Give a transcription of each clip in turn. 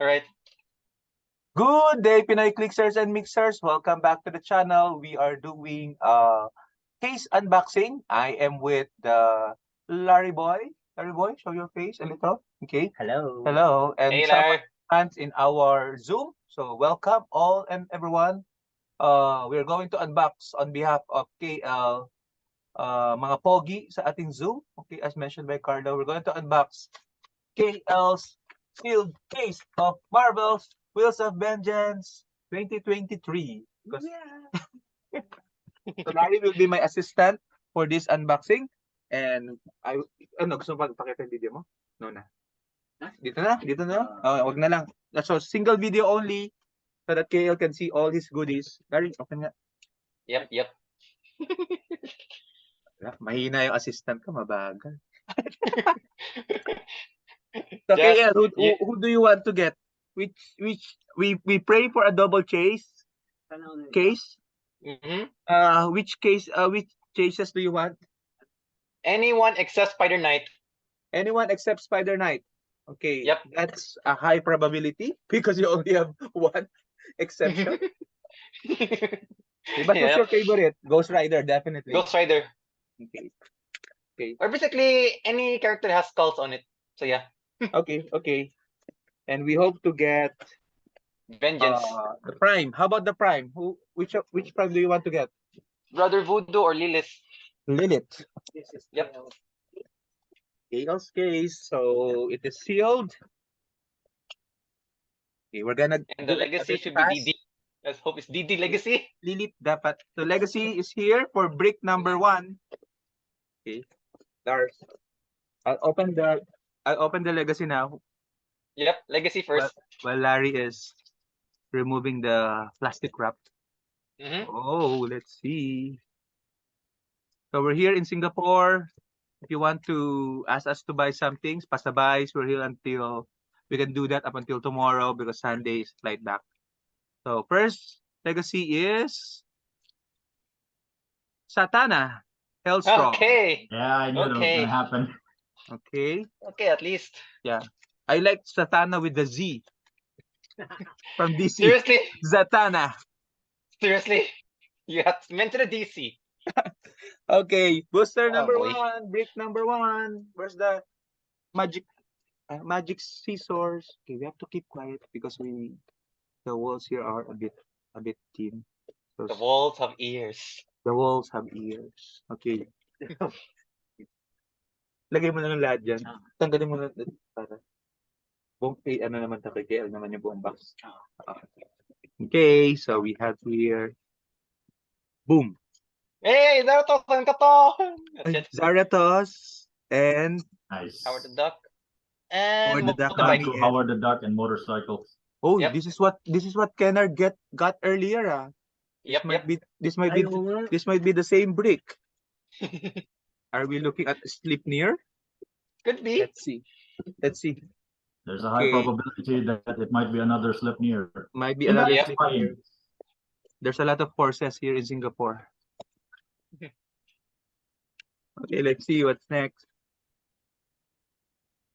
All right. Good day, Pinoy Clicksers and Mixers. Welcome back to the channel. We are doing case unboxing. I am with the Larry Boy. Larry Boy, show your face a little. Okay. Hello. Hello. And Hey, some Larry. fans in our Zoom. So welcome all and everyone. We're going to unbox on behalf of KL mga pogi sa ating Zoom. Okay, as mentioned by Carlo, we're going to unbox KL's sealed case of Marvel's Wheels of Vengeance 2023. Because so Larry will be my assistant for this unboxing. And gusto mo pakita yung video mo? No na. Dito na. Wag na lang. So single video only so that KL can see all his goodies. Larry, open nga. Yep. Mahina yung assistant ka, mabagal. So KL, who do you want to get? Which we pray for a double case. Which cases do you want? Anyone except Spider Knight. Anyone except Spider Knight. Okay. Yep. That's a high probability because you only have one exception. But who's your favorite? Ghost Rider, definitely. Ghost Rider. Okay. Or basically any character that has skulls on it. So yeah. Okay. And we hope to get Vengeance. the Prime. How about the Prime? Which Prime do you want to get? Brother Voodoo or Lilith. Lilith. Yep. KL's case. So it is sealed. Okay, we're gonna. And the legacy should be DD. Let's hope it's DD Legacy. Lilith dapat. So legacy is here for brick number 1. Okay. Lars. I'll open the legacy now. Yep, legacy first. While Larry is removing the plastic wrap. Oh, let's see. So we're here in Singapore. If you want to ask us to buy some things, pasabays, we're here until we can do that up until tomorrow because Sunday is flight back. So first legacy is Satana, Hellstrong. Okay. Yeah, I knew that was gonna happen. Okay, at least. Yeah. I like Satana with the Z. From DC. Seriously? Zatanna. Seriously? You have to mention a DC. Okay, booster number boy. 1, brick number 1. Where's the magic scissors? Okay, we have to keep quiet because the walls here are a bit thin. So The walls have ears. the walls have ears. Okay. Lagay mo na lang lahat dyan. Tanggalin mo na para buong naman tayo kay naman yung buong box. Okay, so we have here boom. Hey, Zarathos and Katon! That's it. Zarathos and Nice. Howard the Duck. And Howard the Duck. motorbike. Howard the Duck and motorcycles. Oh, Yep. this is what Kennard got earlier. Yep. This might be the same brick. Are we looking at Sleipnir? Could be. Let's see. There's a high probability that it might be another Sleipnir. Might be another Yep. Sleipnir. There's a lot of horses here in Singapore. Okay, let's see what's next.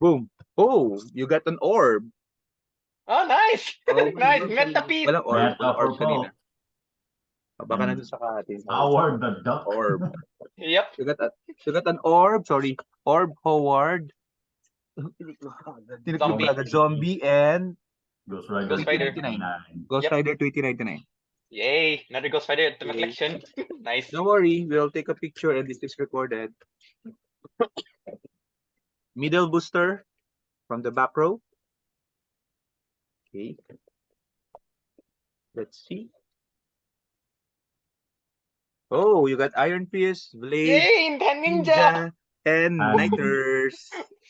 Boom. Oh, you got an orb. Oh, nice! Oh, Nice! Metapiece! Walang orb. Meta Walang orb purple. kanina. Baka nandun sa katin. Howard the Duck. Orb. Yep. You got an orb. Sorry. Orb Howard. The zombie and Ghost Rider. Ghost Rider. 2099. Ghost Yep. Rider 2099. Yay! Another Ghost Rider to my collection. Nice. Don't worry, we'll take a picture and this is recorded. Middle booster from the back row. Okay. Let's see. Oh, you got Iron Fist, Blade, Yay! Ninja! and Nighters.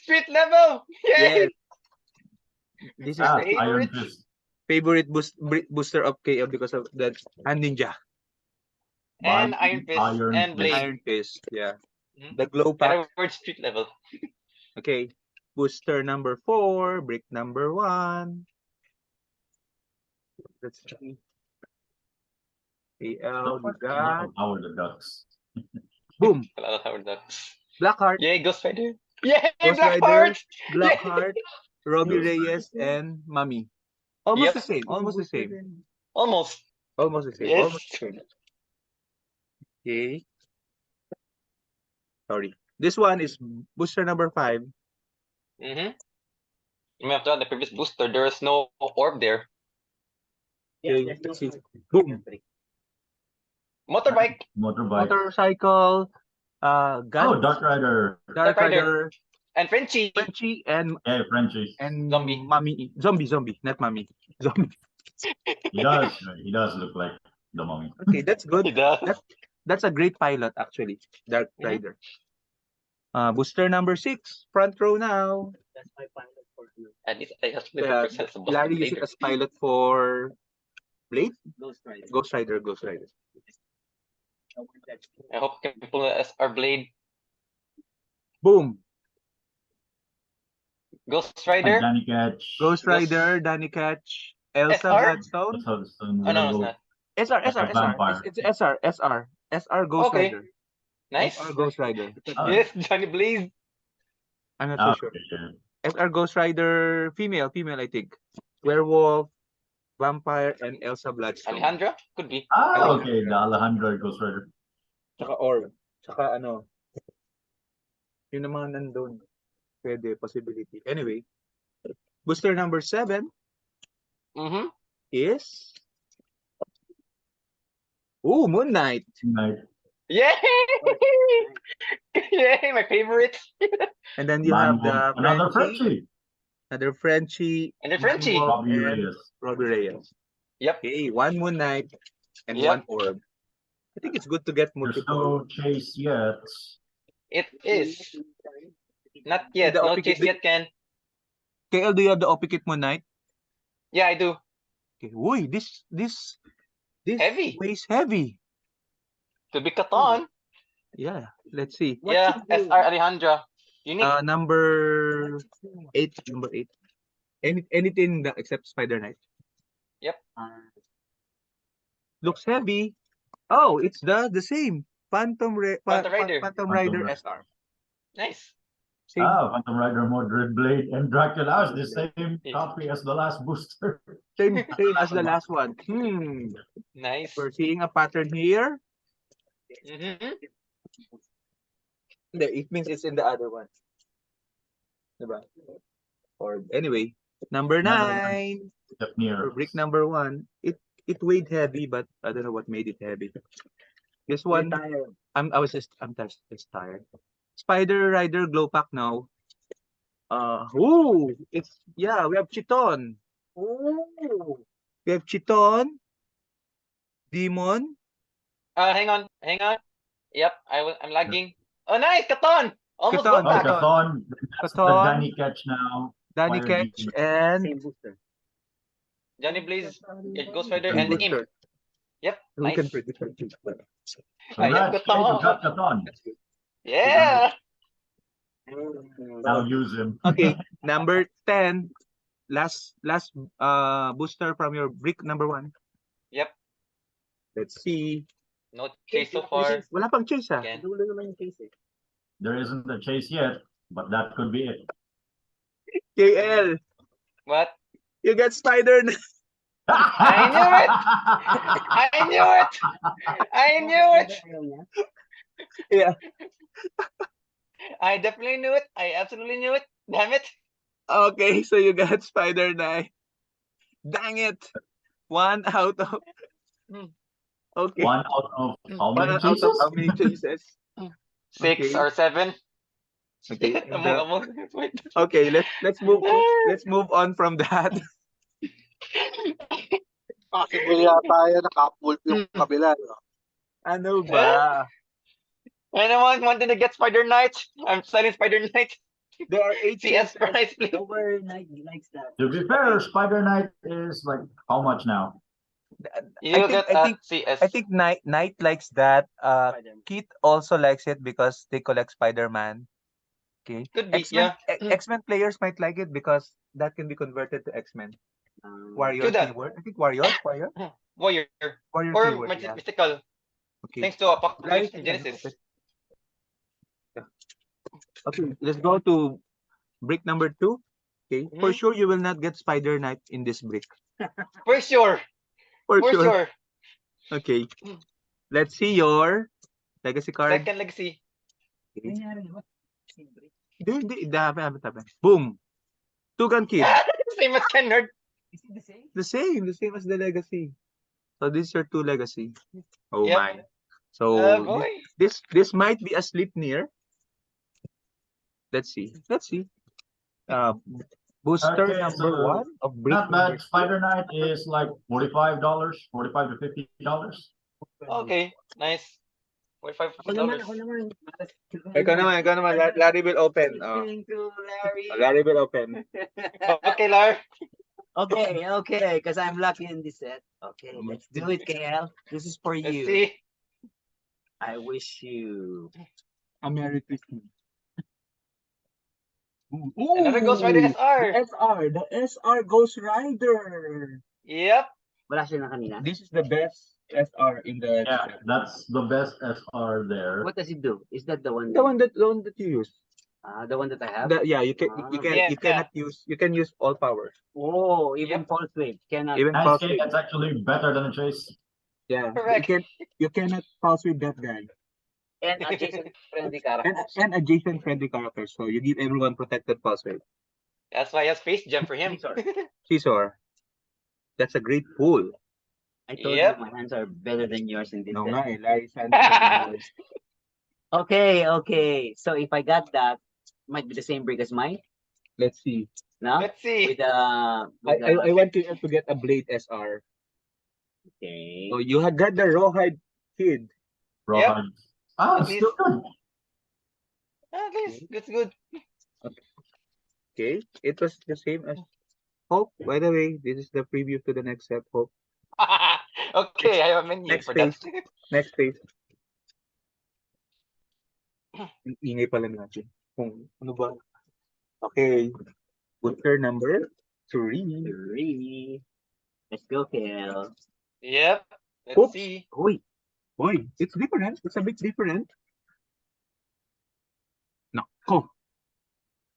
Street level! Yay! Yes. This is Ah, the Iron favorite. Fist. favorite booster of KL because of that. And Ninja. And Iron Fist. Iron And Fist. Blade. Iron Fist. Yeah. Mhm. The glow pack. Better word street level. Okay. Booster number 4, brick number 1. Let's see. KL, we got Howard the Ducks. boom. A lot of Howard Ducks. Blackheart, Yay, Ghost Rider! Yay, Ghost Black Rider, Heart! Blackheart, Robbie Ghost Reyes, and Mummy. Almost Yep. the same. Almost the same. Almost. Almost the same. Yes. Almost the same. Okay. Sorry. This one is booster number 5. Mm-hmm. You may have done the previous booster. There is no orb there. Okay. Let's see. Boom. Motorbike. Motorbike. Motorcycle. Gun. Oh, Dark Rider. Dark Dark Rider. Rider. And Frenchie. Frenchie and Yeah, Frenchie. Zombie. Mummy. Zombie. Not Mummy. Zombie. He does. He does look like the mummy. Okay, that's He good. does. That's a great pilot, actually. Dark Mhm. Rider. Booster number 6. Front row now. That's my pilot for you. At least I have Yeah, Larry used it as pilot for Blade? Ghost Rider. Ghost Rider, Ghost Rider. I hope you can pull as our blade. Boom. Ghost And Rider. Danny Catch. Ghost Rider, Danny Catch, Elsa SR? Bloodstone. Oh no, it's not. SR. Vampire. It's SR Ghost Okay. Rider. Nice. SR Ghost Rider. Oh, Yes, Johnny Blaze. I'm not so sure. okay, sure. SR Ghost Rider, female, I think. Werewolf, Vampire, and Elsa Bloodstone. Alejandra? Could be. Okay, the Alejandro Ghost Rider. Tsaka Orb. Tsaka ano. Yun naman nandun. Pwede, possibility. Anyway. Booster number 7 Mm-hmm. is... Ooh, Moon Knight. Night. Yay! Yay, my favorite. And then you have the Another Frenchie. Frenchie. Another Frenchie. And the Frenchie. Moonwalk, Robbie and Reyes. Robbie Reyes. Yep. Okay, 1 Moon Knight and Yep. 1 Orb. I think it's good to get There's multiple. no chase yet. It is. Not yet. The No OP chase kit. yet, Ken. KL, do you have the OP kit Moon Knight? Yeah, I do. Okay. Uy, this Heavy. weighs heavy. To be Catan. Yeah, let's see. Yeah, SR Alejandra. Unique. Number 8. Number 8. Anything that except Spider Knight. Yep. Looks heavy. Oh, it's the same. Phantom Rider. Phantom Rider. SR. Nice. Same. Phantom Rider, Mordred Blade, and Dracula is the same copy as the last booster. Same as the last one. Nice. We're seeing a pattern here. Mm-hmm. It means it's in the other one. Diba? Or anyway, number 9. Step near. Brick number 1. It weighed heavy, but I don't know what made it heavy. This one, I'm just tired. Spider Rider Glow Pack now. We have Chiton. We have Chiton, Demon. Hang on. Yep, I'm lagging. Oh, nice, Catan. Almost Catan. go back. Cathon. That's the Catan. Danny Catch now. Danny Fire Catch, Demon. and Same booster. Johnny Blaze, it Ghost Rider, Team and the Imp. Booster. Yep, We nice. can predict our team. Congrats, Cathon. Jay, you got Cathon. Yeah. Now use him. Okay, number 10. Last booster from your brick number 1. Yep. Let's see. No chase so far. Wala pang chase ah. Again. Dulo naman yung case eh. There isn't a chase yet, but that could be it. KL, What? you got Spider. I knew it! I knew it! Ayaw niya. Yeah. I definitely knew it. I absolutely knew it. Damn it. Okay, so you got Spider Knight. Dang it. 1 out of. Okay. 1 out of how 1 many out of chases? how many chases? 6 Okay. or 7. Okay. Wait. Okay, let's move on from that. Possible yata yan, nakapulp yung kabila. No? Ano ba? Anyone wanted to get Spider Knight? I'm selling Spider Knight. There are 8 CS chases. price, please. Nowhere Knight likes that. To be fair, Spider Knight is like how much now? You think- get I think- CS. I think Knight likes that. Spider-Man. Kit also likes it because they collect Spider-Man. Okay. Could be, X-Men, yeah. X-Men players might like it because that can be converted to X-Men. Warrior Do that. keyword. I think Warrior. Warrior. Warrior Or keyword. Yeah. Mystical. Okay. Thanks to Apocalypse Like- and Genesis. Okay, let's go to brick number 2. Okay. For Mhm. sure you will not get Spider Knight in this brick. For sure. For For sure. sure. Okay. Let's see your legacy card. Second legacy. Nangyari ba? Siyempre. Hindi. Dami. Boom. Tugan Kid. Same as Kennard. Is it the same? The same as the legacy. So this is your 2 legacy. Oh Yep. my. So Boy. this might be a sleep near. Let's see. Booster Okay, number so 1 of Brick not number bad. Spider Knight is like $45, $45 to $50. Okay. Nice. 45 Ako naman. Ikaw naman. Larry will open. Thank you, Larry. Larry will open. Okay, Lar. Okay, because I'm lucky in this set. Okay, let's do it, KL. This is for Let's you. see. I wish you. A Merry Christmas. Another Ghost Rider SR. The SR Ghost Rider. Yep. Wala siya na kanina. This is the best SR in the Yeah, that's the best SR there. What does it do? Is that the one? the one that you use. The one that I have? You Yeah. cannot use, you can use all powers. Oh, even Yep. false wave cannot. Even Nice false game. wave. That's actually better than a Chase. Yeah. Correct. You cannot false wave that guy. And adjacent friendly characters. And adjacent friendly characters. So you give everyone protected false wave. That's why I have Space Gem for him. Scizor. That's a great pull. I told Yep. you my hands are better than yours in this No set. nga eh. Larry's hands. Okay. So if I got that, might be the same break as mine. Let's see. No? Let's see. With the I want to get a Blade SR. okay. So you had got the Rawhide Kid. Rawhide. Ah, At it's still good. At least that's good. Okay. It was the same as Hope. By the way, this is the preview to the next set, Hope. Okay, I have a menu Next for that. Next page. Ang ingay pala natin. Kung ano ba? Okay. Booster number 3. 3. Let's go, KL. Yep. Let's Oops. see. Boy, it's different. It's a bit different. No.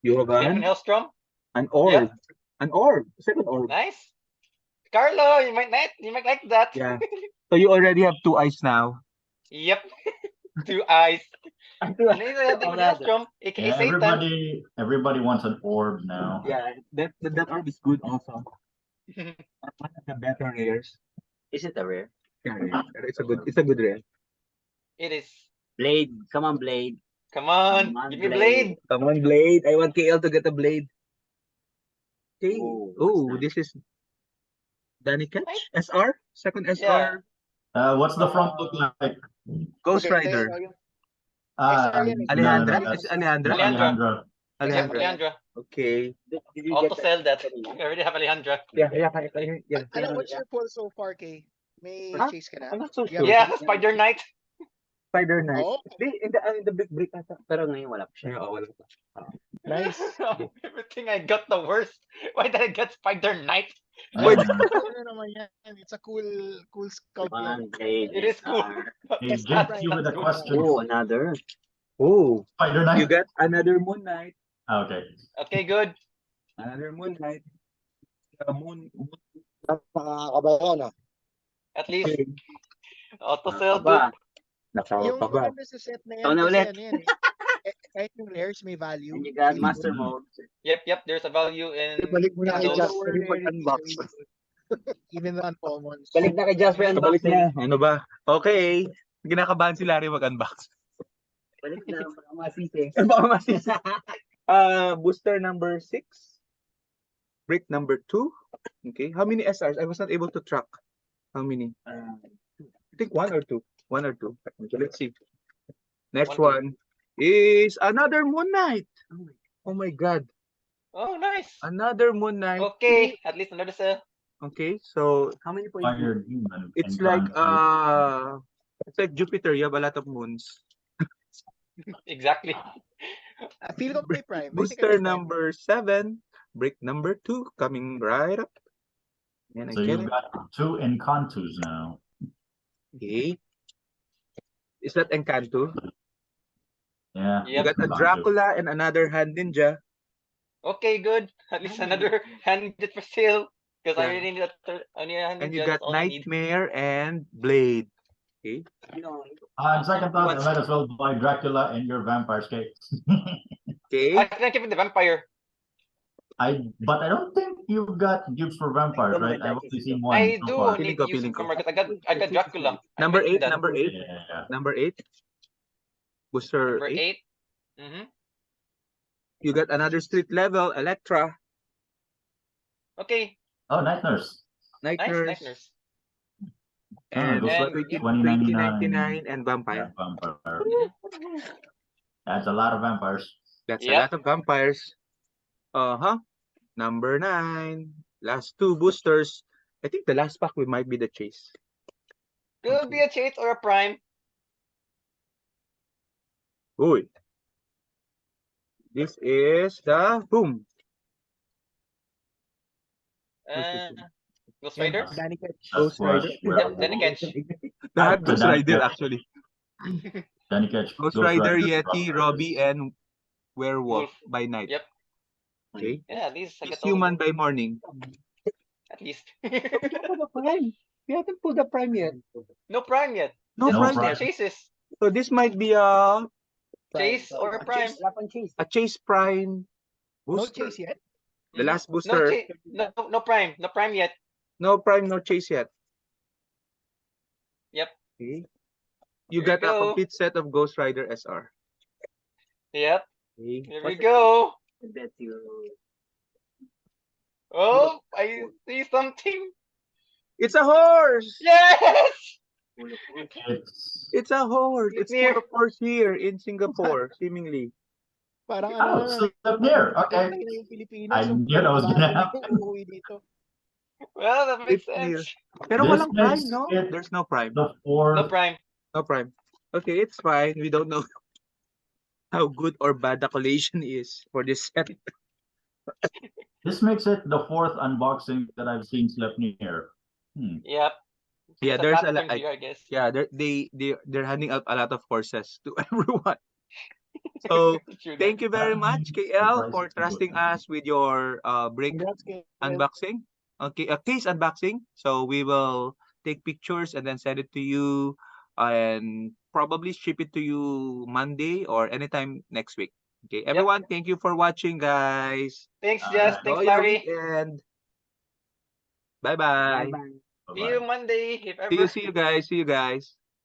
You have Different Hellstrom. an orb. Yeah. An orb. Second orb. Nice. Carlo, you might like that. Yeah. So you already have 2 eyes now. Yep. 2 eyes. And then you have different Hellstrom, aka Yeah, Satan. everybody wants an orb now. Yeah, that orb is good also. One of the better rares. Is it a rare? Yeah. It's a good rare. It is. Blade. Come on, Blade. Come on, Come on, give me Blade. Blade. Come on, Blade. I want KL to get a Blade. Okay. Oh, Oh, what's that? this is Danny Catch Nice. SR. Second SR. Yeah. What's the front look like? Ghost Okay, Rider. Alejandra. It's Alejandra. Alejandra. Yep, Alejandra. Alejandra. Okay. Did you Auto get sell that. kanina? I already have Alejandra. Yeah. Ano, what's your pull so far, Kay? May Huh? chase ka na? I'm not so Yeah. sure. Yeah, Spider Knight. Spider Knight. Oh, In the big break ata. Pero ngayon wala pa siya. Yeah, wala pa. nice. Everything I got the worst. Why did I get Spider Knight? Wait. Ano naman yan? It's a cool scout Come on, yun. Blade. It is cool. SR. He Yes, jinxed right. you with a question. Oh, another. Oh, Spider you Knight. got another Moon Knight. Okay. Okay, good. Another Moon Knight. Moon. Nakakakabayan, ah. At least Okay. auto sell good. Aba, Yung Nakakaba. maganda sa set na yan, Ikaw na kasi ulit. ano yan eh. Kahit yung layers may value. and you got master mode. Yep, there's a value in Balik mo na kay those. Jasper yung mag-unbox. Even the uncommons. Balik na kay Jasper Balik unboxing. na. Ano ba? Okay. Ginakabahan si Larry mag-unbox. Balik na. Baka masisi. Baka masisa. Booster number 6. Brick number 2. Okay. How many SRs? I was not able to track. How many? I think 1 or 2. 1 or 2. Okay, let's see. Next 1, 2. one is another Moon Knight. Oh my God. Oh, nice. Another Moon Knight. Okay, at least another sell. Okay. So How many points? Fire Demon. it's Encanto. like Jupiter. You have a lot of moons. Exactly. I feel ko may prime. I think I Booster may prime. number 7. Brick number 2 coming right up. And So again, you've got 2 Encantos now. okay. Is that Encanto? Yeah. You Yep. got a Dracula and another Hand Ninja. Okay, good. At least another hand for sale. Because I Yeah. really need a only 100 And you gems. got That's all I need. Nightmare and Blade. Okay. On second thought, I What's- might as well buy Dracula and your vampire escape. Okay. I can keep it the vampire. But I don't think you've got dupes for vampires, right? I've only seen one I so do far. need Feeling ko, to use feeling it for ko. market. I got Dracula. I Number mentioned 8, that. number 8, Yeah. number 8. Booster Number 8. 8. Mm-hmm. You got another street level, Electra, Okay. Oh, Night Nurse. Night Nice, Nurse, nice nurse. and Ghost And- Rider 2099 and Vampire. Yeah, vampire. Mhm. That's a lot of vampires. That's a Yep. lot of vampires. Number 9. Last 2 boosters. I think the last pack we might be the chase. Could be a chase or a prime. Uy. This is the boom. Uh, Ghost Yeah. Rider. Ghost Rider. Yep, Danny Catch. Lahat The Ghost Danny Rider Catch. actually. Danny Catch. Ghost Rider, Yeti, Vampires. Robbie, and Werewolf Wolf. by night. Yep. Okay. Yeah, at least I He's got all of human them. by morning. At least. Prime. We haven't pulled the prime yet. No prime yet. No Just No prime prime. yet. chases. So this might be a Chase or a prime. chase prime No booster. chase yet. The last No booster. chase. No prime. No prime yet. No prime, no chase yet. Yep. Okay. Here You we got a go. complete set of Ghost Rider SR. Yep. Okay. Here we go. I bet you. Oh, I see something. It's a horse. Yes. It's It's a horse. It's Near. full of horse here in Singapore, seemingly. Parang Oh, ano, slip near. Okay. na yung Pilipinas. I knew that was gonna happen. Uuwi dito. Well, that makes It's near. sense. Pero This walang prime, makes no? it There's no prime. the No fourth. prime. No prime. Okay, it's fine. We don't know how good or bad the collation is for this set. This makes it the fourth unboxing that I've seen slip near. Yep. Yeah, It's there's a pattern lot. here, I guess. Yeah, they're handing out a lot of horses to everyone. So True that. thank you very much, KL, for Surprising. trusting us with your break Congrats, Kale. unboxing. Okay, a case unboxing. So we will take pictures and then send it to you and probably ship it to you Monday or anytime next week. Okay, everyone, thank you for watching, guys. Thanks, Jess. Thanks, Enjoy your Larry. weekend. Bye-bye. See you Monday, if See ever. you guys. See you guys.